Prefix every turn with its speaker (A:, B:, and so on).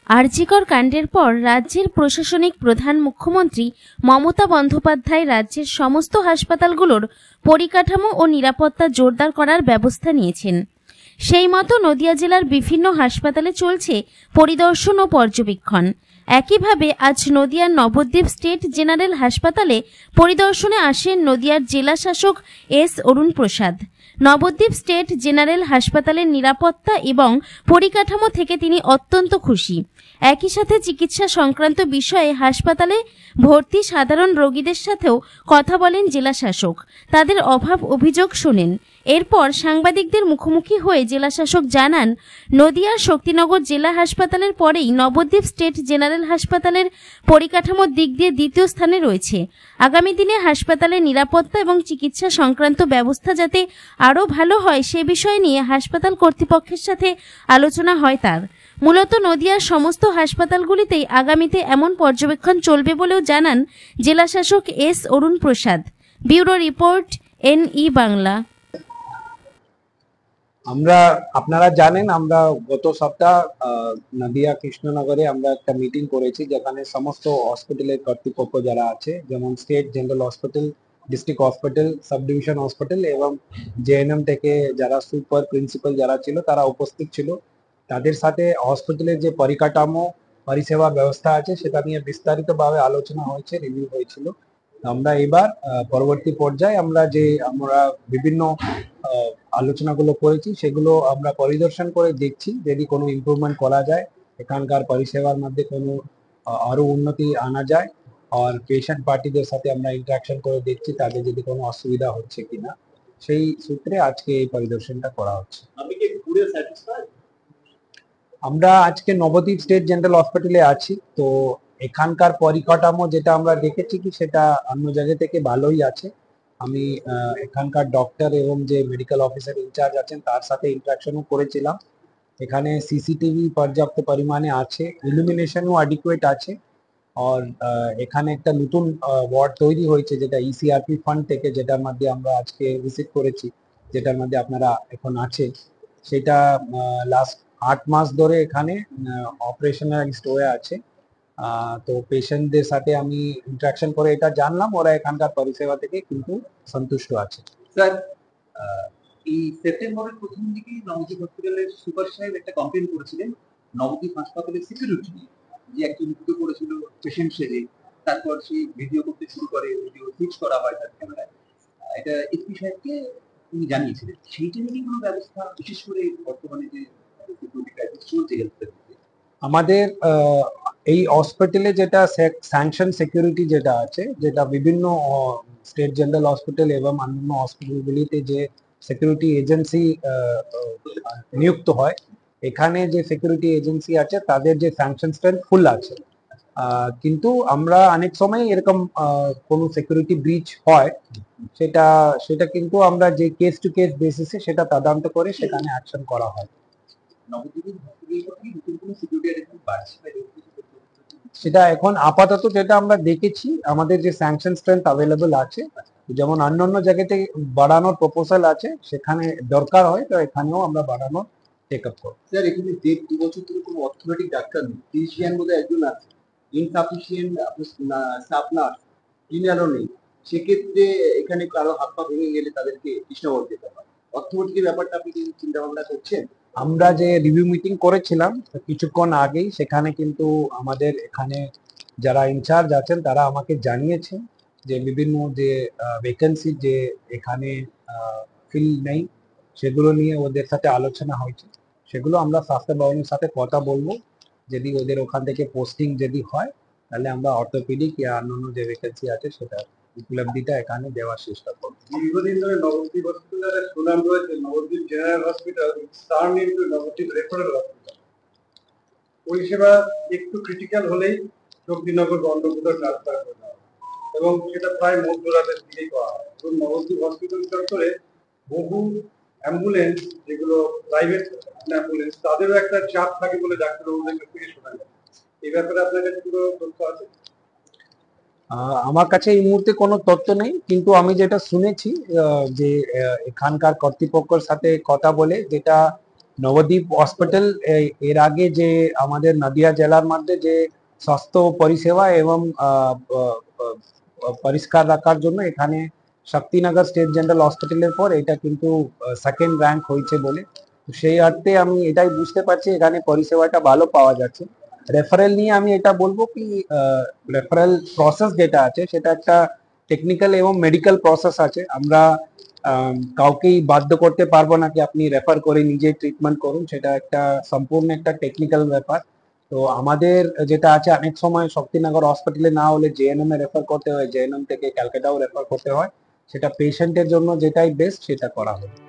A: আরজিকর কাণ্ডের পর রাজ্যের প্রশাসনিক প্রধান মুখ্যমন্ত্রী মমতা বন্দ্যোপাধ্যায় রাজ্যের সমস্ত হাসপাতালগুলোর পরিকাঠামো ও নিরাপত্তা জোরদার করার ব্যবস্থা নিয়েছেন। সেই মতো নদিয়া জেলার বিভিন্ন হাসপাতালে চলছে পরিদর্শন ও পর্যবেক্ষণ। একইভাবে আজ নদিয়ার নবদ্বীপ স্টেট জেনারেল হাসপাতালে পরিদর্শনে আসেন নদিয়ার জেলা শাসক এস অরুণ প্রসাদ। নবদ্বীপ স্টেট জেনারেল হাসপাতালের নিরাপত্তা এবং পরিকাঠামো থেকে তিনি অত্যন্ত খুশি। একই সাথে চিকিৎসা সংক্রান্ত বিষয়ে হাসপাতালে ভর্তি সাধারণ রোগীদের সাথেও কথা বলেন জেলা শাসক, তাদের অভাব অভিযোগ শোনেন। এরপর সাংবাদিকদের মুখোমুখি হয়ে জেলা শাসক জানান, নদিয়ার শক্তিনগর জেলা হাসপাতালের পরেই নবদ্বীপ স্টেট জেনারেল হাসপাতালের পরিকাঠামোর দিক দিয়ে দ্বিতীয় স্থানে রয়েছে। আগামী দিনে হাসপাতালের নিরাপত্তা এবং চিকিৎসা সংক্রান্ত ব্যবস্থা যাতে আরও ভালো হয় সে বিষয় নিয়ে হাসপাতাল কর্তৃপক্ষের সাথে আলোচনা হয় তার। মূলত নদিয়ার সমস্ত হাসপাতালগুলিতেই আগামীতে এমন পর্যবেক্ষণ চলবে বলেও জানান জেলা শাসক S Arun Prasad. Bureau report, NE Bangla.
B: আপনারা জানেন, আমরা গত সপ্তাহ নদিয়া কৃষ্ণনগরে আমরা একটা মিটিং করেছি, যেখানে সমস্ত হসপিটালের কর্তৃপক্ষ যারা আছে, যেমন state general hospital, district hospital, sub division hospital এবং JNM থেকে যারা সুপার প্রিন্সিপাল যারা ছিল তারা উপস্থিত ছিল। তাদের সাথে হসপিটালের যে পরিকাঠামো পরিষেবা ব্যবস্থা আছে সেটা নিয়ে বিস্তারিতভাবে আলোচনা হয়েছে, রিভিউ হয়েছিল। আমরা এবার পরবর্তী পর্যায়ে আমরা বিভিন্ন আলোচনাগুলো করেছি, সেগুলো আমরা পরিদর্শন করে দেখছি যদি কোনো ইমপ্রুভমেন্ট করা যায়, এখানকার পরিষেবার মধ্যে কোনো আরো উন্নতি আনা যায়। আর পেশেন্ট পার্টিদের সাথে আমরা ইন্টারাকশন করে দেখছি তাদের যদি কোনো অসুবিধা হচ্ছে কিনা, সেই সূত্রে আজকে এই পরিদর্শনটা করা হচ্ছে। আমরা আজকে নবদ্বীপ স্টেট জেনারেল হসপিটালে আছি, তো এখানকার পরিকাঠামো যেটা আমরা দেখেছি কি সেটা অন্য জায়গা থেকে ভালোই আছে। আমি এখানকার ডক্টর এবং যে মেডিকেল অফিসার ইনচার্জ আছেন তার সাথে ইন্টারাকশনও করেছিলাম। এখানে সিসিটিভি পর্যাপ্ত পরিমাণে আছে, ইলুমিনেশনও অ্যাডিকুয়েট আছে। আর এখানে একটা নতুন ওয়ার্ড তৈরি হয়েছে যেটা ECRP ফান্ড থেকে, যেটার মধ্যে আমরা আজকে ভিজিট করেছি, যেটার মধ্যে আপনারা এখন আছে। সেটা লাস্ট 8 মাস ধরে এখানে অপারেশনালাইজড হয়ে আছে। তো পেশেন্টদের সাথে আমি ইন্টারাকশন করে এটা জানলাম, ওরা এখানকার পরিষেবা থেকে কিন্তু সন্তুষ্ট আছে।
C: স্যার, এই সেপ্টেম্বরের প্রথম দিকে নবদ্বীপ হসপিটালের সুপার সাহেব একটা কমপ্লেন করেছিলেন নবদ্বীপ হাসপাতালের সিকিউরিটি যে একজন ঢুকে পড়েছিল পেশেন্ট সেজে, তারপর সে ভিডিও করতে শুরু করে, ভিডিও ফিক্স করা হয় তার ক্যামেরায়। এটা SP সাহেবকে তিনি জানিয়েছিলেন। সেইটা নিয়ে কোনো ব্যবস্থা, বিশেষ করে বর্তমানে যে সিকিউরিটি ক্রাইসিস চলছে হেলথের,
B: আমাদের এই হসপিটালে যেটা স্যাংশন সিকিউরিটি যেটা আছে, যেটা বিভিন্ন স্টেট জেনারেল হসপিটাল এবং অন্যান্য হসপিটালগুলিতে যে সিকিউরিটি এজেন্সি নিযুক্ত হয়, এখানে যে সিকিউরিটি এজেন্সি আছে তাদের যে স্যাংশন স্ট্রেন্থ ফুল আছে। কিন্তু আমরা অনেক সময় এরকম কোনো সিকিউরিটি ব্রিচ হয়, সেটা কিন্তু আমরা যে কেস টু কেস বেসিসে সেটা তদন্ত করে সেখানে অ্যাকশন করা হয়। সেটা এখন আপাতত যেটা আমরা দেখেছি, আমাদের যে স্যাংশন স্ট্রেন্থ অ্যাভেলেবল আছে, যেমন অন্যান্য জায়গাতে বাড়ানোর প্রপোজাল আছে, সেখানে দরকার হয় তো এখানেও আমরা বাড়ানোর চেক আপ করব।
C: স্যার, এখানে 1.5-2 বছর ধরে কোনো অর্থোপেডিক ডাক্তার নেই, ফিজিশিয়ান বোধহয় একজন আছে, ইনসাফিসিয়েন্ট স্টাফ নার্স ক্লিনারও নেই। সেক্ষেত্রে এখানে কারো হাত পা ভেঙে গেলে তাদেরকে কৃষ্ণনগর যেতে হয়। অর্থোপেডিকের ব্যাপারটা আপনি কি চিন্তা ভাবনা করছেন?
B: আমরা যে রিভিউ মিটিং করেছিলাম কিছুক্ষণ আগেই, সেখানে কিন্তু আমাদের এখানে যারা ইনচার্জ আছেন তারা আমাকে জানিয়েছেন যে বিভিন্ন যে ভ্যাকেন্সি যে এখানে ফিল নেই, সেগুলো নিয়ে ওদের সাথে আলোচনা হয়েছে। সেগুলো আমরা স্বাস্থ্য ভবনের সাথে কথা বলবো, যদি ওদের ওখান থেকে পোস্টিং যদি হয় তাহলে আমরা অর্থোপেডিক বা অন্যান্য যে ভ্যাকেন্সি আছে সেটা উপলব্ধিটা এখানে দেওয়ার চেষ্টা করবো।
C: দীর্ঘদিন ধরে নবদ্বীপ হসপিটালের সুনাম রয়েছে, Nabadwip general hospital turn into Nabadwip referral hospital. পরিষেবা একটু ক্রিটিক্যাল হলেই শক্তিনগর গন্ডকুটা ট্রান্সফার করা হয় এবং সেটা প্রায় মধ্যরাতের দিকেই করা হয়। এবং নবদ্বীপ হসপিটাল চত্বরে বহু অ্যাম্বুলেন্স, যেগুলো প্রাইভেট অ্যাম্বুলেন্স, তাদেরও একটা চাপ থাকে বলে ডাক্তারবাবুদের কাছ থেকে শোনা যায়। এই ব্যাপারে আপনার কাছে কোনো তথ্য আছে?
B: আমার কাছে এই মুহূর্তে কোনো তথ্য নেই, কিন্তু আমি যেটা শুনেছি যে এখানকার কর্তৃপক্ষের সাথে কথা বলে যেটা নবদ্বীপ হসপিটাল এর আগে যে আমাদের নদিয়া জেলার মধ্যে যে স্বাস্থ্য পরিষেবা এবং পরিষ্কার রাখার জন্য এখানে শক্তিনগর স্টেট জেনারেল হসপিটালের পর এটা কিন্তু সেকেন্ড র্যাঙ্ক হয়েছে বলে, তো সেই অর্থে আমি এটাই বুঝতে পারছি এখানে পরিষেবাটা ভালো পাওয়া যাচ্ছে। রেফারেল নিয়ে আমি এটা বলবো কি রেফারেল প্রসেস যেটা আছে সেটা একটা টেকনিক্যাল এবং মেডিকেল প্রসেস আছে। আমরা কাউকেই বাধ্য করতে পারবো না কি আপনি রেফার করে নিজে ট্রিটমেন্ট করুন, সেটা একটা সম্পূর্ণ একটা টেকনিক্যাল ব্যাপার। তো আমাদের যেটা আছে অনেক সময় শক্তিনগর হসপিটালে না হলে জেএনএম এ রেফার করতে হয়, জেএনএম থেকে ক্যালকাটাও রেফার করতে হয়, সেটা পেশেন্টের জন্য যেটাই বেস্ট সেটা করা হবে।